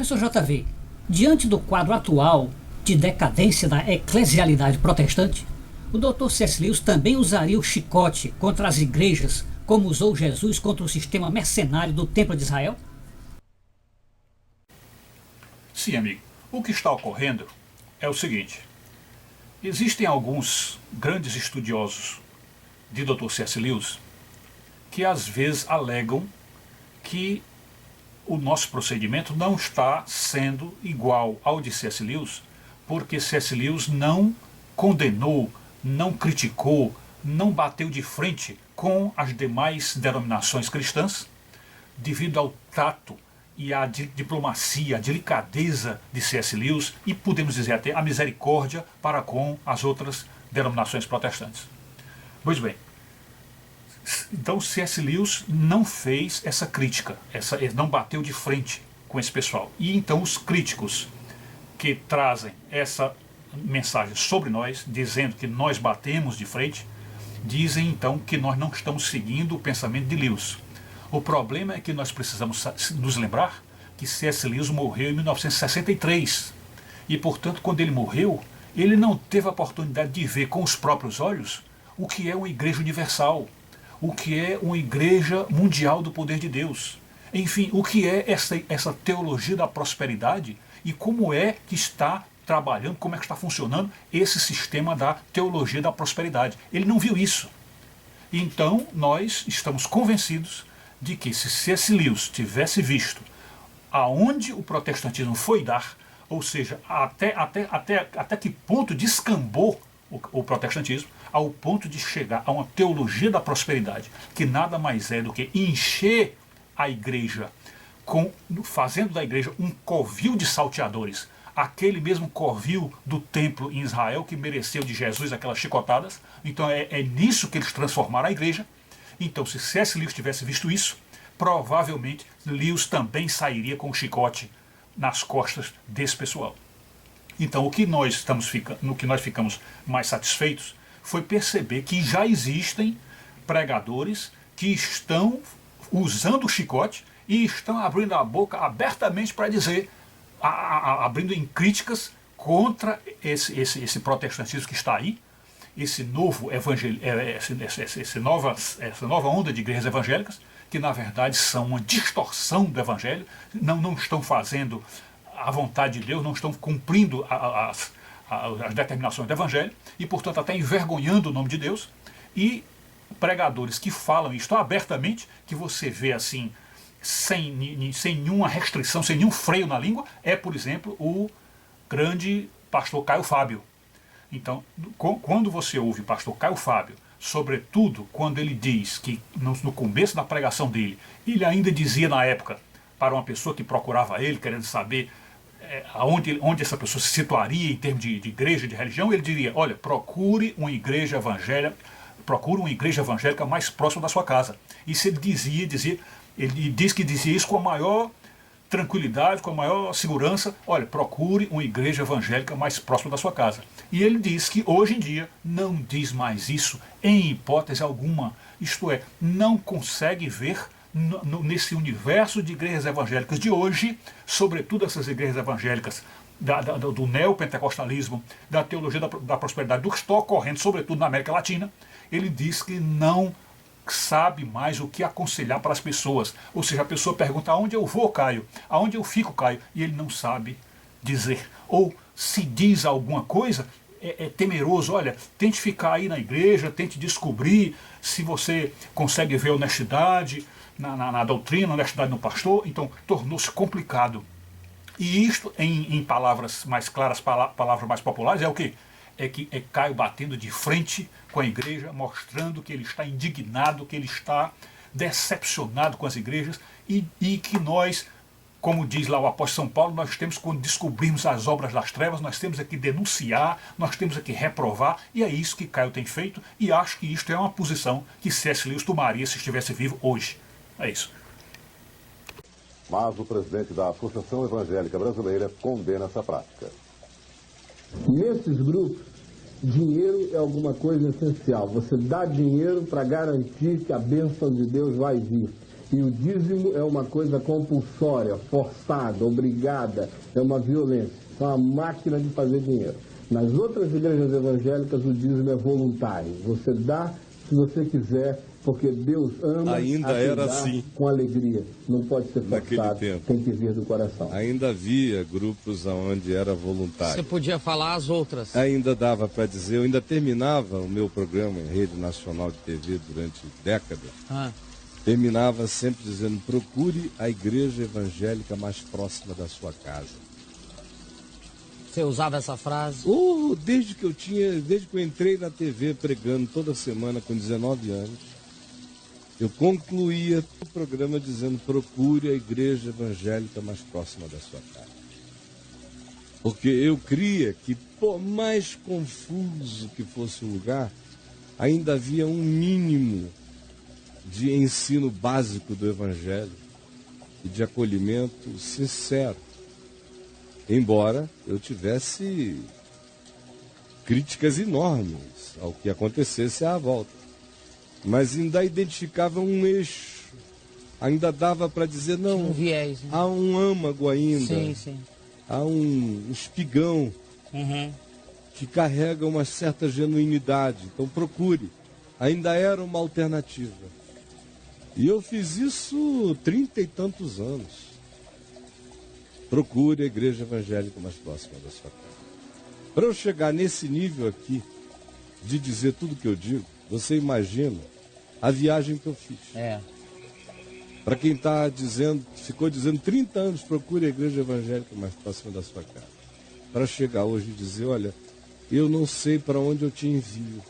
Professor JV, diante do quadro atual de decadência da eclesialidade protestante, o Dr. C.S. Lewis também usaria o chicote contra as igrejas, como usou Jesus contra o sistema mercenário do Templo de Israel? Sim, amigo. O que está ocorrendo é o seguinte. Existem alguns grandes estudiosos de Dr. C.S. Lewis que às vezes alegam que o nosso procedimento não está sendo igual ao de C.S. Lewis, porque C.S. Lewis não condenou, não criticou, não bateu de frente com as demais denominações cristãs, devido ao tato e à diplomacia, a delicadeza de C.S. Lewis e, podemos dizer até, a misericórdia para com as outras denominações protestantes. Pois bem, então C.S. Lewis não fez essa crítica, ele não bateu de frente com esse pessoal. E então os críticos que trazem essa mensagem sobre nós, dizendo que nós batemos de frente, dizem então que nós não estamos seguindo o pensamento de Lewis. O problema é que nós precisamos nos lembrar que C.S. Lewis morreu em 1963. E, portanto, quando ele morreu, ele não teve a oportunidade de ver com os próprios olhos o que é uma igreja universal, o que é uma igreja mundial do poder de Deus. Enfim, o que é essa teologia da prosperidade e como é que está trabalhando, como é que está funcionando esse sistema da teologia da prosperidade. Ele não viu isso. Então, nós estamos convencidos de que se C.S. Lewis tivesse visto aonde o protestantismo foi dar, ou seja, até que ponto descambou o protestantismo, ao ponto de chegar a uma teologia da prosperidade, que nada mais é do que encher a igreja, fazendo da igreja um covil de salteadores, aquele mesmo covil do templo em Israel que mereceu de Jesus aquelas chicotadas. Então é nisso que eles transformaram a igreja. Então, se C.S. Lewis tivesse visto isso, provavelmente Lewis também sairia com o chicote nas costas desse pessoal. Então, no que nós ficamos mais satisfeitos foi perceber que já existem pregadores que estão usando o chicote e estão abrindo a boca abertamente para dizer, abrindo em críticas contra esse protestantismo que está aí, esse novo essa nova onda de igrejas evangélicas, que na verdade são uma distorção do evangelho, não estão fazendo a vontade de Deus, não estão cumprindo as determinações do evangelho e, portanto, até envergonhando o nome de Deus. E pregadores que falam isto abertamente, que você vê assim, sem nenhuma restrição, sem nenhum freio na língua, é, por exemplo, o grande pastor Caio Fábio. Então, quando você ouve o pastor Caio Fábio, sobretudo quando ele diz que no começo da pregação dele, ele ainda dizia na época para uma pessoa que procurava ele, querendo saber onde essa pessoa se situaria em termos de igreja, de religião, ele diria, olha, procure uma igreja evangélica mais próxima da sua casa. Isso ele ele diz que dizia isso com a maior tranquilidade, com a maior segurança, olha, procure uma igreja evangélica mais próxima da sua casa. E ele diz que hoje em dia não diz mais isso em hipótese alguma, isto é, não consegue ver nesse universo de igrejas evangélicas de hoje, sobretudo essas igrejas evangélicas do neopentecostalismo, da teologia da prosperidade, do que está ocorrendo sobretudo na América Latina, ele diz que não sabe mais o que aconselhar para as pessoas. Ou seja, a pessoa pergunta, aonde eu vou, Caio? Aonde eu fico, Caio? E ele não sabe dizer. Ou se diz alguma coisa, é temeroso. Olha, tente ficar aí na igreja, tente descobrir se você consegue ver honestidade na doutrina, honestidade no pastor. Então, tornou-se complicado. E isto, em palavras mais claras, palavras mais populares, é o quê? É Caio batendo de frente com a igreja, mostrando que ele está indignado, que ele está decepcionado com as igrejas e que nós, como diz lá o apóstolo São Paulo, nós temos, quando descobrirmos as obras das trevas, nós temos que denunciar, nós temos que reprovar, e é isso que Caio tem feito, e acho que isto é uma posição que C.S. Lewis tomaria se estivesse vivo hoje. É isso. Mas o presidente da Associação Evangélica Brasileira condena essa prática. Nesses grupos, dinheiro é alguma coisa essencial. Você dá dinheiro para garantir que a bênção de Deus vai vir. E o dízimo é uma coisa compulsória, forçada, obrigada, é uma violência, é uma máquina de fazer dinheiro. Nas outras igrejas evangélicas o dízimo é voluntário, você dá se você quiser, porque Deus ama ainda era assim com alegria, não pode ser forçado, tempo. tem que vir do coração. Ainda havia grupos onde era voluntário. Você podia falar as outras. Ainda dava para dizer, eu ainda terminava o meu programa em rede nacional de TV durante décadas. Terminava sempre dizendo, procure a igreja evangélica mais próxima da sua casa. Você usava essa frase? Desde que eu entrei na TV pregando toda semana com 19 anos, eu concluía o programa dizendo, procure a igreja evangélica mais próxima da sua casa. Porque eu cria que, por mais confuso que fosse o lugar, ainda havia um mínimo de ensino básico do Evangelho e de acolhimento sincero. Embora eu tivesse críticas enormes ao que acontecesse à volta. Mas ainda identificava um eixo. Ainda dava para dizer, não, um viés, né? Há um âmago ainda. Sim. Há um espigão que carrega uma certa genuinidade. Então procure. Ainda era uma alternativa. E eu fiz isso 30 e tantos anos. Procure a igreja evangélica mais próxima da sua casa. Para eu chegar nesse nível aqui, de dizer tudo que eu digo, você imagina a viagem que eu fiz. Para quem está dizendo, ficou dizendo 30 anos, procure a igreja evangélica mais próxima da sua casa. Para chegar hoje e dizer, olha, eu não sei para onde eu te envio.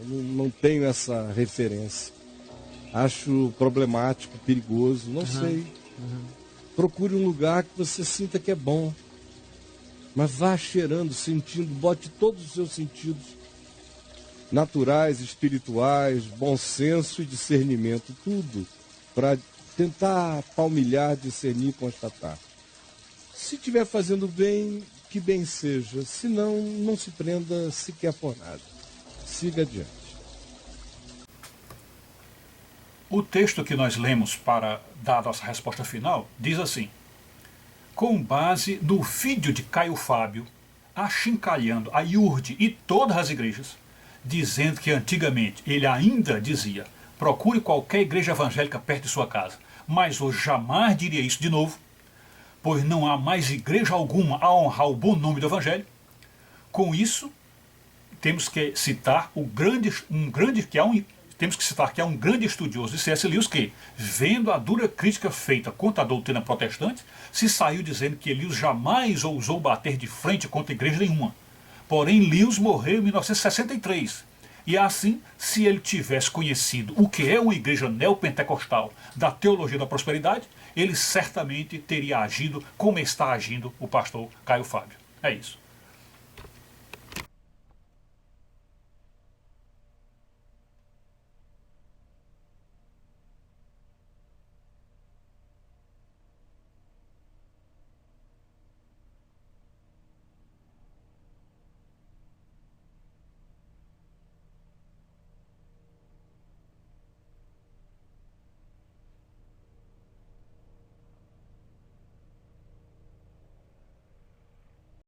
Eu não tenho essa referência. Acho problemático, perigoso, não sei. Procure um lugar que você sinta que é bom. Mas vá cheirando, sentindo, bote todos os seus sentidos naturais, espirituais, bom senso e discernimento, tudo, para tentar palmilhar, discernir, constatar. Se estiver fazendo bem, que bem seja. Se não, não se prenda sequer por nada. Siga adiante. O texto que nós lemos para dar a nossa resposta final diz assim: com base no vídeo de Caio Fábio achincalhando a IURD e todas as igrejas, dizendo que antigamente ele ainda dizia, procure qualquer igreja evangélica perto de sua casa, mas hoje jamais diria isso de novo, pois não há mais igreja alguma a honrar o bom nome do Evangelho. Com isso, temos que citar temos que citar que há um grande estudioso de C.S. Lewis que, vendo a dura crítica feita contra a doutrina protestante, se saiu dizendo que Lewis jamais ousou bater de frente contra igreja nenhuma. Porém, Lewis morreu em 1963. E assim, se ele tivesse conhecido o que é uma igreja neopentecostal da teologia da prosperidade, ele certamente teria agido como está agindo o pastor Caio Fábio. É isso.